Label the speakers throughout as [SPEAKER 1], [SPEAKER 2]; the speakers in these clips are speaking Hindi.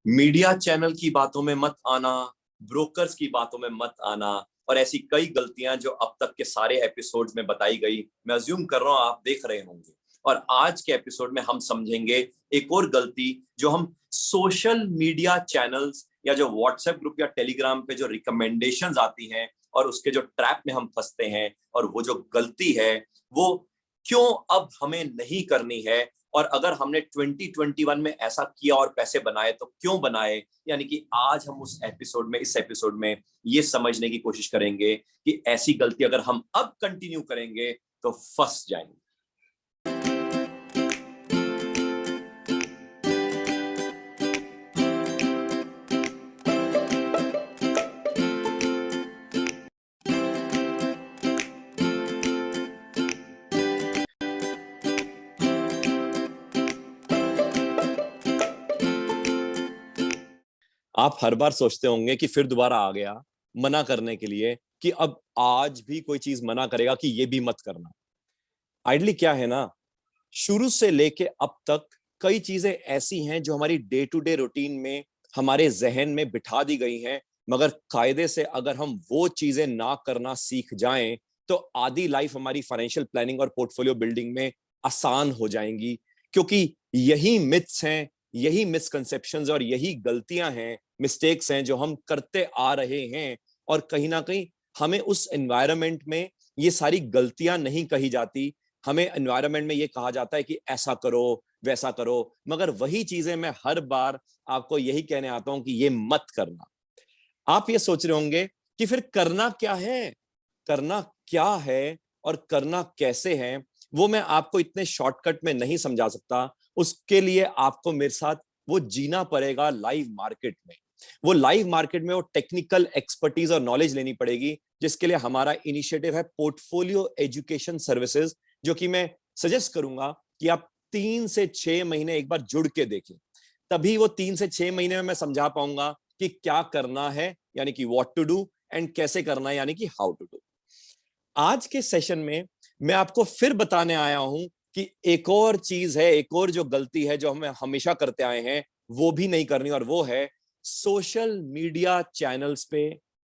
[SPEAKER 1] मीडिया चैनल की बातों में मत आना, ब्रोकर्स की बातों में मत आना, और ऐसी कई गलतियां जो अब तक के सारे एपिसोड्स में बताई गई, मैं अज्यूम कर रहा हूं आप देख रहे होंगे। और आज के एपिसोड में हम समझेंगे एक और गलती जो हम सोशल मीडिया चैनल्स या जो व्हाट्सएप ग्रुप या टेलीग्राम पे जो रिकमेंडेशंस आती हैं और उसके जो ट्रैप में हम फंसते हैं, और वो जो गलती है वो क्यों अब हमें नहीं करनी है। और अगर हमने 2021 में ऐसा किया और पैसे बनाए तो क्यों बनाए, यानी कि आज हम इस एपिसोड में ये समझने की कोशिश करेंगे कि ऐसी गलती अगर हम अब कंटिन्यू करेंगे तो फंस जाएंगे। आप हर बार सोचते होंगे कि फिर दोबारा आ गया मना करने के लिए कि अब आज भी कोई चीज मना करेगा कि ये भी मत करना। आइडली क्या है ना, शुरू से लेके अब तक कई चीजें ऐसी हैं जो हमारी डे टू डे रूटीन में हमारे जहन में बिठा दी गई हैं, मगर कायदे से अगर हम वो चीजें ना करना सीख जाएं तो आधी लाइफ हमारी फाइनेंशियल प्लानिंग और पोर्टफोलियो बिल्डिंग में आसान हो जाएंगी। क्योंकि यही मिथ्स हैं, यही मिसकंसेप्शंस और यही गलतियां हैं, मिस्टेक्स हैं जो हम करते आ रहे हैं। और कहीं ना कहीं हमें उस एनवायरनमेंट में ये सारी गलतियां नहीं कही जाती, हमें एनवायरनमेंट में ये कहा जाता है कि ऐसा करो वैसा करो, मगर वही चीजें मैं हर बार आपको यही कहने आता हूं कि ये मत करना। आप ये सोच रहे होंगे कि फिर करना क्या है, करना क्या है और करना कैसे है, वो मैं आपको इतने शॉर्टकट में नहीं समझा सकता। उसके लिए आपको मेरे साथ वो जीना पड़ेगा लाइव मार्केट में। वो लाइव मार्केट में वो टेक्निकल एक्सपर्टीज और नॉलेज लेनी पड़ेगी, जिसके लिए हमारा इनिशिएटिव है पोर्टफोलियो एजुकेशन सर्विसेज, जो कि मैं सजेस्ट करूंगा कि आप 3 से 6 महीने एक बार जुड़ के देखें। तभी वो 3 से 6 महीने में मैं समझा पाऊंगा कि क्या करना है, यानी कि व्हाट टू डू, एंड कैसे करना है, यानी कि हाउ टू डू। आज के सेशन में मैं आपको फिर बताने आया हूं कि एक और चीज है, एक और जो गलती है जो हम हमेशा करते आए हैं वो भी नहीं करनी, और वो है सोशल मीडिया चैनल्स पे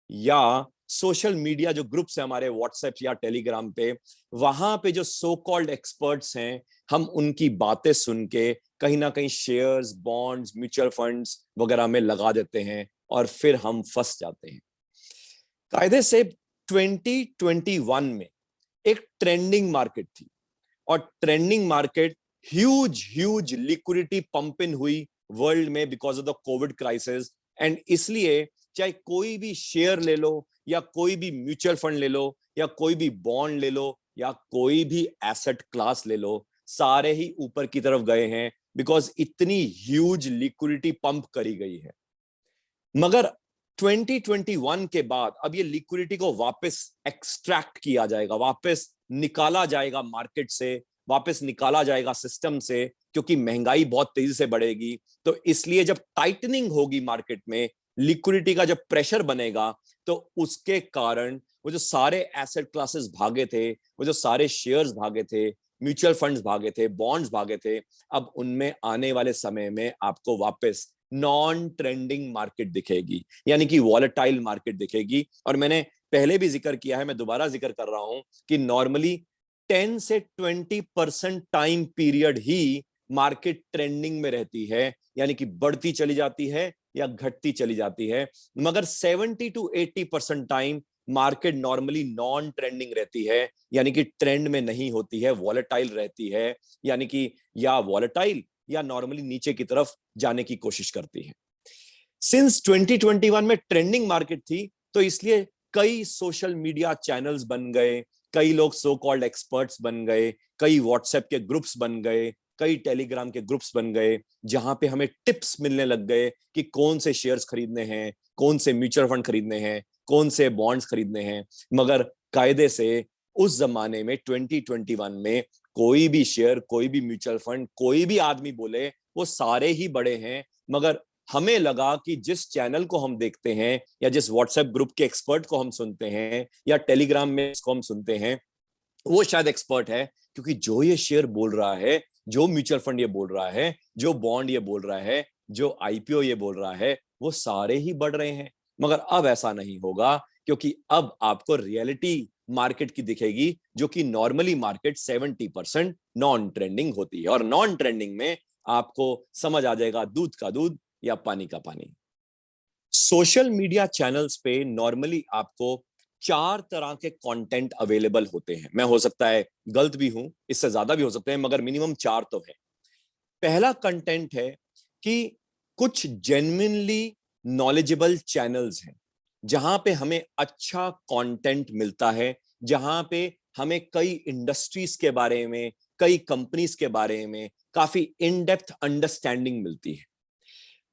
[SPEAKER 1] या सोशल मीडिया जो ग्रुप्स है हमारे व्हाट्सएप या टेलीग्राम पे, वहां पे जो सो कॉल्ड एक्सपर्ट्स हैं, हम उनकी बातें सुन के कहीं ना कहीं शेयर्स, बॉन्ड्स, म्यूचुअल फंड्स वगैरह में लगा देते हैं और फिर हम फंस जाते हैं। कायदे से 2021 में एक ट्रेंडिंग मार्केट थी, और trending market huge huge liquidity pump in हुई वर्ल्ड में because of the Covid crisis. And इसलिए चाहे कोई भी शेयर ले लो या कोई भी म्यूचुअल फंड ले लो या कोई भी बॉन्ड ले लो या कोई भी एसेट क्लास ले लो, सारे ही ऊपर की तरफ गए हैं बिकॉज इतनी ह्यूज लिक्विडिटी पंप करी गई है। मगर 2021 के बाद अब ये लिक्विडिटी को वापस एक्सट्रैक्ट किया जाएगा, वापस निकाला जाएगा मार्केट से, वापस निकाला जाएगा सिस्टम से, क्योंकि महंगाई बहुत तेजी से बढ़ेगी। तो इसलिए जब टाइटनिंग होगी मार्केट में, लिक्विडिटी का जब प्रेशर बनेगा, तो उसके कारण वो जो सारे एसेट क्लासेस भागे थे, वो जो सारे शेयर्स भागे थे, म्यूचुअल फंड्स भागे थे, बॉन्ड्स भागे थे, अब उनमें आने वाले समय में आपको वापस नॉन ट्रेंडिंग मार्केट दिखेगी, यानी कि वॉलेटाइल मार्केट दिखेगी। और मैंने पहले भी जिक्र किया है, मैं दोबारा जिक्र कर रहा हूं कि नॉर्मली 10 से 20% टाइम पीरियड ही मार्केट ट्रेंडिंग में रहती है, यानी कि बढ़ती चली जाती है या घटती चली जाती है। मगर 70 to 80% time market normally non trending रहती है, यानी कि ट्रेंड में नहीं होती है, वॉलेटाइल रहती है, यानी कि या वॉलेटाइल या नॉर्मली नीचे की तरफ जाने की कोशिश करती है। सिंस 2021 में ट्रेंडिंग मार्केट थी, तो इसलिए कई सोशल मीडिया चैनल्स बन गए, कई लोग सो कॉल्ड एक्सपर्ट्स बन गए, कई व्हाट्सएप के ग्रुप्स बन गए, कई टेलीग्राम के ग्रुप्स बन गए, जहां पे हमें टिप्स मिलने लग गए कि कौन से शेयर्स खरीदने हैं, कौन से म्यूचुअल फंड खरीदने हैं, कौन से बॉन्ड्स खरीदने हैं। मगर कायदे से उस जमाने में 2021 में कोई भी शेयर, कोई भी म्यूचुअल फंड, कोई भी आदमी बोले वो सारे ही बड़े हैं। मगर हमें लगा कि जिस चैनल को हम देखते हैं या जिस व्हाट्सएप ग्रुप के एक्सपर्ट को हम सुनते हैं या टेलीग्राम में इसको हम सुनते हैं, वो शायद एक्सपर्ट है, क्योंकि जो ये शेयर बोल रहा है, जो म्यूचुअल फंड ये बोल रहा है, जो बॉन्ड ये बोल रहा है, जो आईपीओ ये बोल रहा है वो सारे ही बढ़ रहे हैं। मगर अब ऐसा नहीं होगा, क्योंकि अब आपको रियलिटी मार्केट की दिखेगी, जो कि नॉर्मली मार्केट 70% नॉन ट्रेंडिंग होती है, और नॉन ट्रेंडिंग में आपको समझ आ जाएगा दूध का दूध या पानी का पानी। सोशल मीडिया चैनल्स पे नॉर्मली आपको 4 तरह के कंटेंट अवेलेबल होते हैं। मैं हो सकता है गलत भी हूं, इससे ज्यादा भी हो सकते हैं, मगर मिनिमम 4 तो है। पहला कंटेंट है कि कुछ जेन्युइनली नॉलेजेबल चैनल्स हैं, जहां पे हमें अच्छा कंटेंट मिलता है, जहां पे हमें कई इंडस्ट्रीज के बारे में, कई कंपनीज के बारे में काफी इन डेप्थ अंडरस्टैंडिंग मिलती है।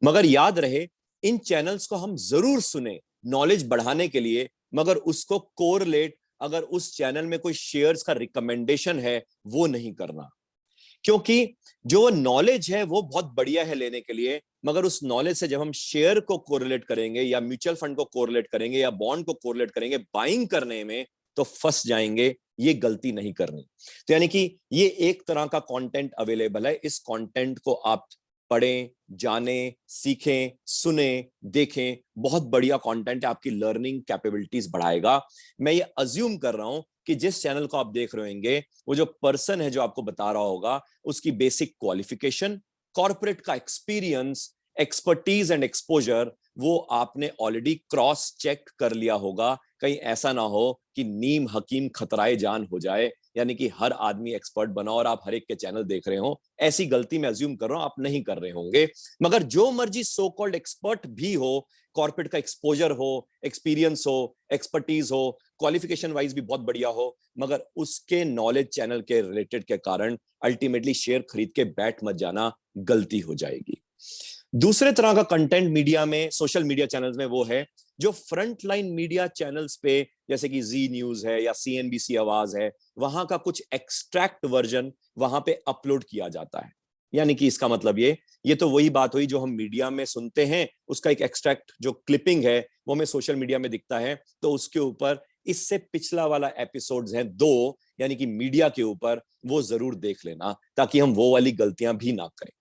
[SPEAKER 1] मगर याद रहे, इन चैनल्स को हम जरूर सुने नॉलेज बढ़ाने के लिए, मगर उसको कोरिलेट, अगर उस चैनल में कोई शेयर्स का रिकमेंडेशन है, वो नहीं करना। क्योंकि जो नॉलेज है वो बहुत बढ़िया है लेने के लिए, मगर उस नॉलेज से जब हम शेयर को कोरिलेट करेंगे, या म्यूचुअल फंड को कोरिलेट करेंगे, या बॉन्ड को कोरिलेट करेंगे बाइंग करने में, तो फंस जाएंगे। ये गलती नहीं करनी। तो यानी कि ये एक तरह का कंटेंट अवेलेबल है। इस कंटेंट को आप पढ़ें, जाने, सीखें, सुने, देखें। बहुत बढ़िया कंटेंट है, आपकी लर्निंग कैपेबिलिटीज बढ़ाएगा। मैं ये अज्यूम कर रहा हूं कि जिस चैनल को आप देख रहे होंगे, वो जो पर्सन है जो आपको बता रहा होगा, उसकी बेसिक क्वालिफिकेशन, कॉर्पोरेट का एक्सपीरियंस, एक्सपर्टीज एंड एक्सपोजर, वो आपने ऑलरेडी क्रॉस चेक कर लिया होगा। कहीं ऐसा ना हो कि नीम हकीम खतराए जान हो जाए, यानी कि हर आदमी एक्सपर्ट बना और आप हर एक के चैनल देख रहे हो। ऐसी गलती मैं अज्यूम कर रहा हूं आप नहीं कर रहे होंगे। मगर जो मर्जी सो कॉल्ड एक्सपर्ट भी हो, कॉर्पोरेट का एक्सपोजर हो, एक्सपीरियंस हो, एक्सपर्टीज हो, क्वालिफिकेशन वाइज भी बहुत बढ़िया हो, मगर उसके नॉलेज चैनल के रिलेटेड के कारण अल्टीमेटली शेयर खरीद के बैठ मत जाना, गलती हो जाएगी। दूसरे तरह का कंटेंट मीडिया में, सोशल मीडिया चैनल्स में, वो है जो फ्रंट लाइन मीडिया चैनल्स पे, जैसे कि जी न्यूज है या सीएनबीसी आवाज है, वहां का कुछ एक्सट्रैक्ट वर्जन वहां पे अपलोड किया जाता है। यानी कि इसका मतलब ये तो वही बात हुई जो हम मीडिया में सुनते हैं, उसका एक एक्सट्रैक्ट जो क्लिपिंग है वो हमें सोशल मीडिया में दिखता है, तो उसके ऊपर इससे पिछला वाला एपिसोड्स हैं 2, यानी कि मीडिया के ऊपर, वो जरूर देख लेना, ताकि हम वो वाली गलतियां भी ना करें।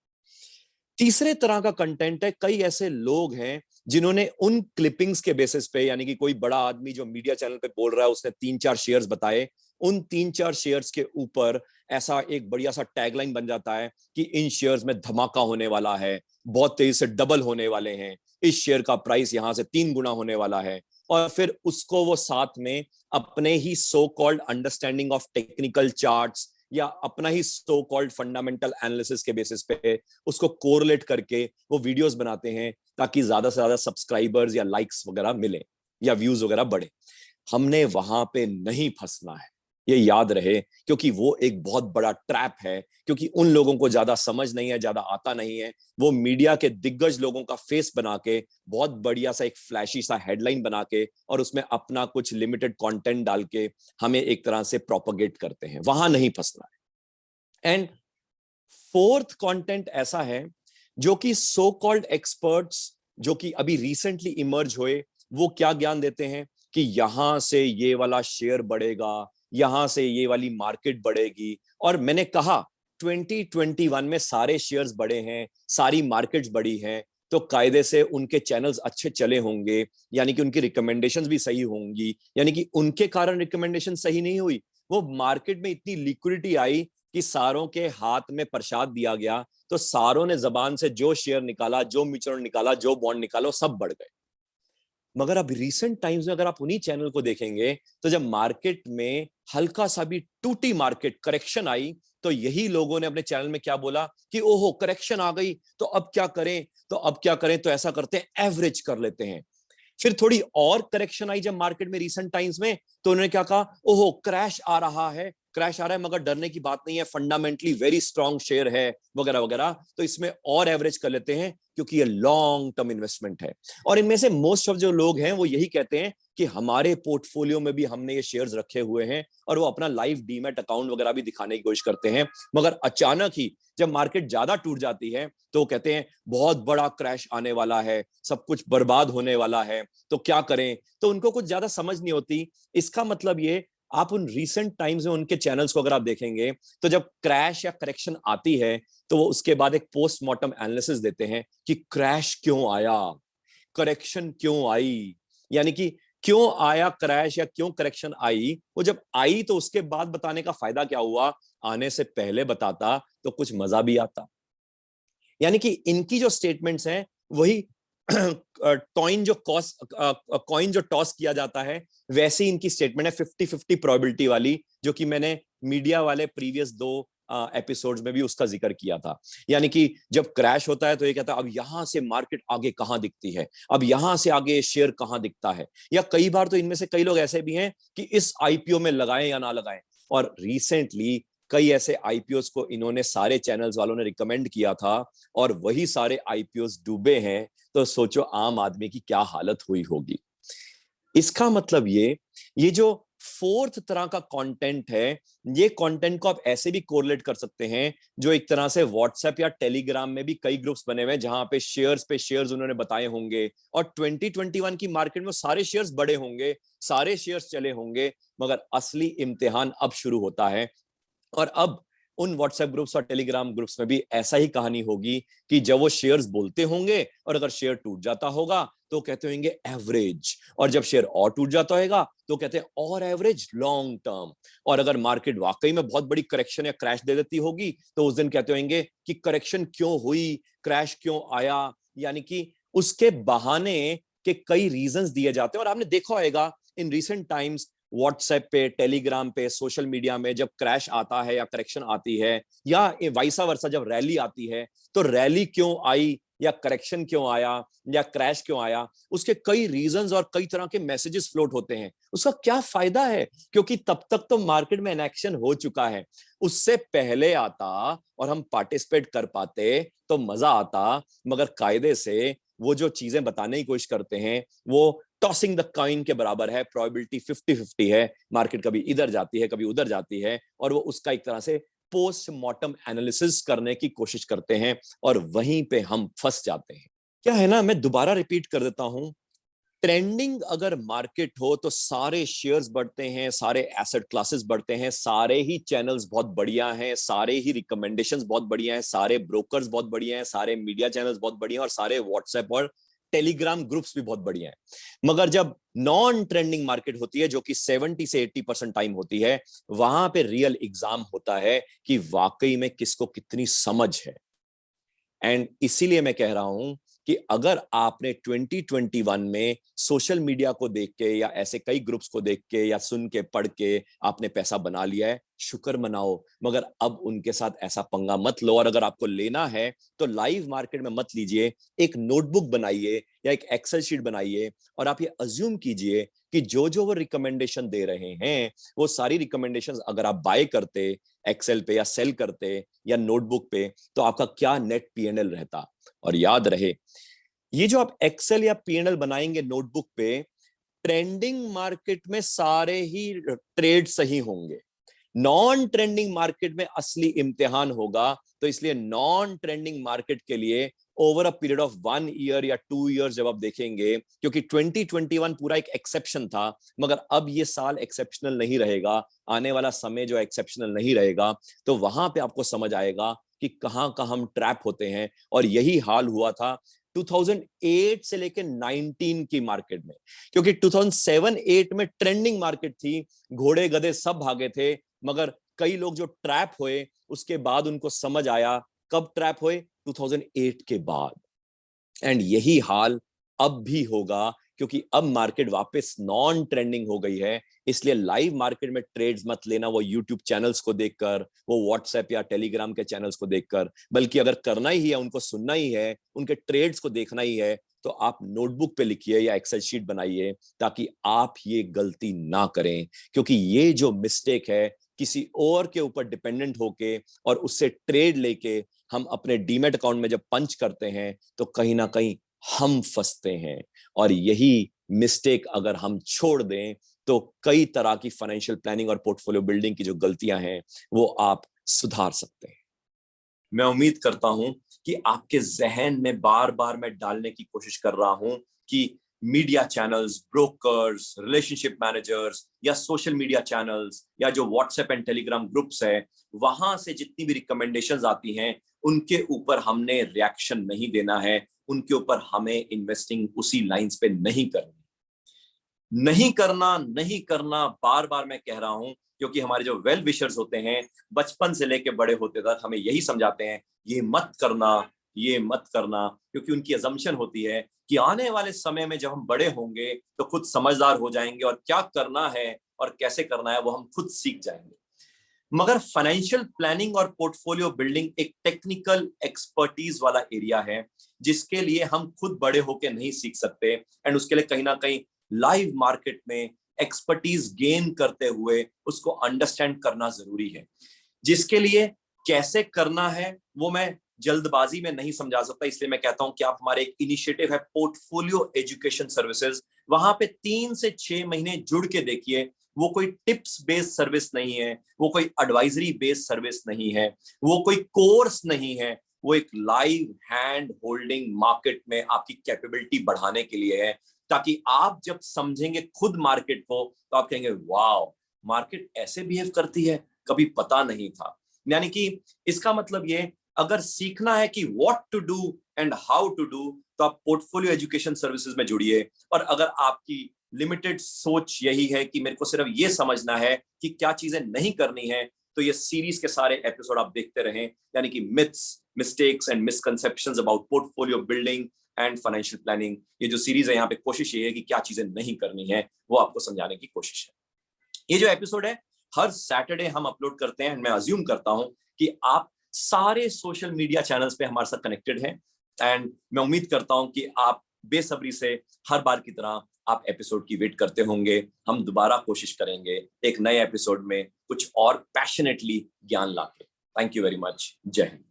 [SPEAKER 1] तीसरे तरह का कंटेंट है, कई ऐसे लोग हैं जिन्होंने उन क्लिपिंग्स के बेसिस पे, यानी कि कोई बड़ा आदमी जो मीडिया चैनल पे बोल रहा है, उसने 3-4 शेयर्स बताए, उन 3-4 शेयर्स के ऊपर ऐसा एक बढ़िया सा टैगलाइन बन जाता है कि इन शेयर्स में धमाका होने वाला है, बहुत तेजी से डबल होने वाले हैं, इस शेयर का प्राइस यहां से 3 गुना होने वाला है। और फिर उसको वो साथ में अपने ही so called understanding of technical charts, या अपना ही सो कॉल्ड फंडामेंटल एनालिसिस के बेसिस पे उसको कोरिलेट करके वो वीडियोस बनाते हैं, ताकि ज्यादा से ज्यादा सब्सक्राइबर्स या लाइक्स वगैरह मिले या व्यूज वगैरह बढ़े। हमने वहां पे नहीं फंसना है, ये याद रहे, क्योंकि वो एक बहुत बड़ा ट्रैप है। क्योंकि उन लोगों को ज्यादा समझ नहीं है, ज्यादा आता नहीं है, वो मीडिया के दिग्गज लोगों का फेस बना के, बहुत बढ़िया सा एक फ्लैशी सा हेडलाइन बना के, और उसमें अपना कुछ लिमिटेड कंटेंट डाल के हमें एक तरह से प्रोपोगेट करते हैं। वहां नहीं फंसना है। एंड फोर्थ कंटेंट ऐसा है जो कि सो कॉल्ड एक्सपर्ट्स, जो कि अभी रिसेंटली इमर्ज हुए, वो क्या ज्ञान देते हैं कि यहां से ये वाला शेयर बढ़ेगा, यहां से ये वाली मार्केट बढ़ेगी। और मैंने कहा 2021 में सारे शेयर्स बढ़े हैं, सारी मार्केट्स बढ़ी हैं, तो कायदे से उनके चैनल्स अच्छे चले होंगे, यानी कि उनकी रिकमेंडेशंस भी सही होंगी। यानी कि उनके कारण रिकमेंडेशन सही नहीं हुई, वो मार्केट में इतनी लिक्विडिटी आई कि सारों के हाथ में प्रसाद दिया गया, तो सारों ने जबान से जो शेयर निकाला, जो म्यूचुअल निकाला, जो बॉन्ड निकाला, सब बढ़ गए। मगर अब रिसेंट टाइम्स में अगर आप उन्हीं चैनल को देखेंगे, तो जब मार्केट में हल्का सा भी टूटी मार्केट करेक्शन आई, तो यही लोगों ने अपने चैनल में क्या बोला कि ओहो करेक्शन आ गई, तो अब क्या करें, तो अब क्या करें, तो ऐसा करते हैं एवरेज कर लेते हैं। फिर थोड़ी और करेक्शन आई जब मार्केट में रिसेंट टाइम्स में, तो उन्होंने क्या कहा, ओहो क्रैश आ रहा है, क्रैश आ रहा है, मगर डरने की बात नहीं है, फंडामेंटली वेरी स्ट्रांग शेयर है, वगैरह वगैरह, तो इसमें और एवरेज कर लेते हैं, क्योंकि ये लॉन्ग टर्म इन्वेस्टमेंट है। और इनमें से मोस्ट ऑफ जो लोग हैं वो यही कहते हैं कि हमारे पोर्टफोलियो में भी हमने ये शेयर्स रखे हुए हैं, और वो अपना लाइव डीमैट अकाउंट वगैरह भी दिखाने की कोशिश करते हैं। मगर अचानक ही जब मार्केट ज्यादा टूट जाती है, तो वो कहते हैं बहुत बड़ा क्रैश आने वाला है, सब कुछ बर्बाद होने वाला है, तो क्या करें। तो उनको कुछ ज्यादा समझ नहीं होती। इसका मतलब ये आप उन रीसेंट टाइम्स में उनके चैनल्स को अगर आप देखेंगे तो जब क्रैश या करेक्शन आती है तो वो उसके बाद एक पोस्टमार्टम एनालिसिस देते हैं कि क्रैश क्यों आया, करेक्शन क्यों आई, यानी कि क्यों आया क्रैश या क्यों करेक्शन आई। वो जब आई तो उसके बाद बताने का फायदा क्या हुआ, आने से पहले बताता तो कुछ मजा भी आता। यानी कि इनकी जो स्टेटमेंट्स हैं वही कॉइन जो टॉस किया जाता है वैसे ही इनकी स्टेटमेंट है, 50-50 प्रोबेबिलिटी वाली, जो कि मैंने मीडिया वाले प्रीवियस 2 एपिसोड्स में भी उसका जिक्र किया था। यानी कि जब क्रैश होता है तो ये कहता है अब यहां से मार्केट आगे कहां दिखती है, अब यहां से आगे शेयर कहां दिखता है। या कई बार तो इनमें से कई लोग ऐसे भी हैं कि इस आईपीओ में लगाएं या ना लगाएं। और रिसेंटली कई ऐसे आईपीओ को इन्होंने सारे चैनल्स वालों ने रिकमेंड किया था और वही सारे आईपीओ डूबे हैं। तो सोचो आम आदमी की क्या हालत हुई होगी। इसका मतलब ये जो फोर्थ तरह का कंटेंट है, ये कंटेंट को आप ऐसे भी कोरिलेट कर सकते हैं, जो एक तरह से व्हाट्सएप या टेलीग्राम में भी कई ग्रुप्स बने हुए हैं जहां पे शेयर्स उन्होंने बताए होंगे और 2021 की मार्केट में सारे शेयर्स बड़े होंगे, सारे शेयर्स चले होंगे, मगर असली इम्तिहान अब शुरू होता है। और अब उन व्हाट्सएप ग्रुप्स और टेलीग्राम ग्रुप्स में भी ऐसा ही कहानी होगी कि जब वो शेयर्स बोलते होंगे और अगर शेयर टूट जाता होगा तो कहते होंगे एवरेज, और जब शेयर और टूट जाता होगा तो कहते हैं और एवरेज लॉन्ग टर्म। और अगर मार्केट वाकई में बहुत बड़ी करेक्शन या क्रैश दे देती होगी तो उस दिन कहते होंगे कि करेक्शन क्यों हुई, क्रैश क्यों आया। यानी कि उसके बहाने के कई रीजंस दिए जाते हैं। और आपने देखा होगा इन रिसेंट टाइम्स व्हाट्सएप पे, टेलीग्राम पे, सोशल मीडिया में जब क्रैश आता है या करेक्शन आती है या वाइसा वर्सा जब रैली आती है तो रैली क्यों आई या करेक्शन क्यों आया या क्रैश क्यों आया, उसके कई रीजंस और कई तरह के मैसेजेस फ्लोट होते हैं। उसका क्या फायदा है, क्योंकि तब तक तो मार्केट में इनएक्शन हो चुका है। उससे पहले आता और हम पार्टिसिपेट कर पाते तो मजा आता, मगर कायदे से वो जो चीजें बताने की कोशिश करते हैं वो टॉसिंग द कॉइन के बराबर है, प्रोबेबिलिटी 50-50 है, मार्केट कभी इधर जाती है कभी उधर जाती है, और वो उसका एक तरह से पोस्टमार्टम एनालिसिस करने की कोशिश करते हैं और वहीं पे हम फंस जाते हैं। क्या है ना, मैं दोबारा रिपीट कर देता हूं, ट्रेंडिंग अगर मार्केट हो तो सारे शेयर्स बढ़ते हैं, सारे एसेट क्लासेस बढ़ते हैं, सारे ही चैनल्स बहुत बढ़िया हैं, सारे ही रिकमेंडेशंस बहुत बढ़िया हैं, सारे ब्रोकर्स बहुत बढ़िया हैं, सारे मीडिया चैनल्स बहुत बढ़िया हैं और सारे व्हाट्सएप और टेलीग्राम ग्रुप्स भी बहुत बढ़िया हैं। मगर जब नॉन ट्रेंडिंग मार्केट होती है, जो कि 70 से 80% टाइम होती है, वहां पे रियल एग्जाम होता है कि वाकई में किसको कितनी समझ है। एंड इसीलिए मैं कह रहा हूं कि अगर आपने 2021 में सोशल मीडिया को देख के या ऐसे कई ग्रुप्स को देख के या सुन के पढ़ के आपने पैसा बना लिया है, शुक्र मनाओ, मगर अब उनके साथ ऐसा पंगा मत लो। और अगर आपको लेना है तो लाइव मार्केट में मत लीजिए, एक नोटबुक बनाइए या एक एक्सेल शीट बनाइए और आप ये अज्यूम कीजिए कि जो जो वो रिकमेंडेशन दे रहे हैं वो सारी रिकमेंडेशंस अगर आप बाय करते एक्सेल पे या सेल करते या नोटबुक पे तो आपका क्या नेट पीएनएल रहता। और याद रहे, ये जो आप एक्सेल या पीएनएल बनाएंगे नोटबुक पे, ट्रेंडिंग मार्केट में सारे ही ट्रेड सही होंगे, नॉन ट्रेंडिंग मार्केट में असली इम्तिहान होगा। तो इसलिए नॉन ट्रेंडिंग मार्केट के लिए over a period of 1 year या 2 ईयर जब आप देखेंगे, क्योंकि 2021 पूरा एक एक्सेप्शन था, मगर अब ये साल एक्सेप्शनल नहीं रहेगा, आने वाला समय जो एक्सेप्शनल नहीं रहेगा, तो वहां पे आपको समझ आएगा कि कहां कहां हम ट्रैप होते हैं। और यही हाल हुआ था 2008 से लेकर 19 की मार्केट में, क्योंकि 2007-8 में ट्रेंडिंग मार्केट थी, घोड़े गधे सब भागे थे, मगर कई लोग जो ट्रैप हुए उसके बाद उनको समझ आया। कब ट्रैप हुए? 2008 के बाद। एंड यही हाल अब भी होगा, क्योंकि अब मार्केट वापस नॉन ट्रेंडिंग हो गई है। इसलिए लाइव मार्केट में ट्रेड्स मत लेना वो यूट्यूब चैनल्स को देखकर, वो व्हाट्सएप या टेलीग्राम के चैनल्स को देखकर, बल्कि अगर करना ही है, उनको सुनना ही है, उनके ट्रेड्स को देखना ही है, तो आप नोटबुक पे लिखिए या एक्सेल शीट बनाइए, ताकि आप ये गलती ना करें। क्योंकि ये जो मिस्टेक है किसी और के ऊपर डिपेंडेंट होके और उससे ट्रेड लेके हम अपने डीमेट अकाउंट में जब पंच करते हैं तो कहीं ना कहीं हम फंसते हैं। और यही मिस्टेक अगर हम छोड़ दें तो कई तरह की फाइनेंशियल प्लानिंग और पोर्टफोलियो बिल्डिंग की जो गलतियां हैं वो आप सुधार सकते हैं। मैं उम्मीद करता हूं कि आपके जहन में बार बार मैं डालने की कोशिश कर रहा हूं कि media channels, brokers, relationship managers या सोशल मीडिया चैनल्स या जो व्हाट्सएप एंड टेलीग्राम ग्रुप्स है, वहां से जितनी भी रिकमेंडेशंस आती हैं उनके ऊपर हमने रिएक्शन नहीं देना है, उनके ऊपर हमें इन्वेस्टिंग उसी लाइंस पे नहीं करनी। नहीं करना बार बार मैं कह रहा हूं, क्योंकि हमारे जो वेल विशर्स होते हैं बचपन से लेके बड़े होते तक हमें यही समझाते हैं ये मत करना, ये मत करना, क्योंकि उनकी अजम्पशन होती है कि आने वाले समय में जब हम बड़े होंगे तो खुद समझदार हो जाएंगे और क्या करना है और कैसे करना है वो हम खुद सीख जाएंगे। मगर फाइनेंशियल प्लानिंग और पोर्टफोलियो बिल्डिंग एक टेक्निकल एक्सपर्टीज वाला एरिया है जिसके लिए हम खुद बड़े होके नहीं सीख सकते, एंड उसके लिए कहीं ना कहीं लाइव मार्केट में एक्सपर्टीज गेन करते हुए उसको अंडरस्टैंड करना जरूरी है, जिसके लिए कैसे करना है वो मैं जल्दबाजी में नहीं समझा सकता। इसलिए मैं कहता हूं कि आप हमारे एक इनिशिएटिव है पोर्टफोलियो एजुकेशन सर्विसेज, वहां पे 3 से 6 महीने जुड़ के देखिए। वो कोई टिप्स बेस्ड सर्विस नहीं है, वो कोई एडवाइजरी बेस्ड सर्विस नहीं है, वो कोई कोर्स नहीं है, वो एक लाइव हैंड होल्डिंग मार्केट में आपकी कैपेबिलिटी बढ़ाने के लिए है, ताकि आप जब समझेंगे खुद मार्केट को तो आप कहेंगे वाओ, मार्केट ऐसे बिहेव करती है, कभी पता नहीं था। यानी कि इसका मतलब ये, अगर सीखना है कि what to do and how to do, तो आप पोर्टफोलियो एजुकेशन सर्विसेज में जुड़िए। और अगर आपकी लिमिटेड सोच यही है कि मेरे को सिर्फ ये समझना है कि क्या चीजें नहीं करनी है, तो ये सीरीज के सारे एपिसोड आप देखते रहें, यानी कि myths, mistakes and misconceptions about portfolio building and financial planning. ये जो सीरीज है यहाँ पे कोशिश ये है कि क्या चीजें नहीं करनी है वो आपको समझाने की कोशिश है। ये जो एपिसोड है हर सैटरडे हम अपलोड करते हैं, मैं अज्यूम करता हूं कि आप सारे सोशल मीडिया चैनल्स पे हमारे साथ कनेक्टेड हैं, एंड मैं उम्मीद करता हूं कि आप बेसब्री से हर बार की तरह आप एपिसोड की वेट करते होंगे। हम दोबारा कोशिश करेंगे एक नए एपिसोड में कुछ और पैशनेटली ज्ञान लाके। Thank you very much. जय हिंद।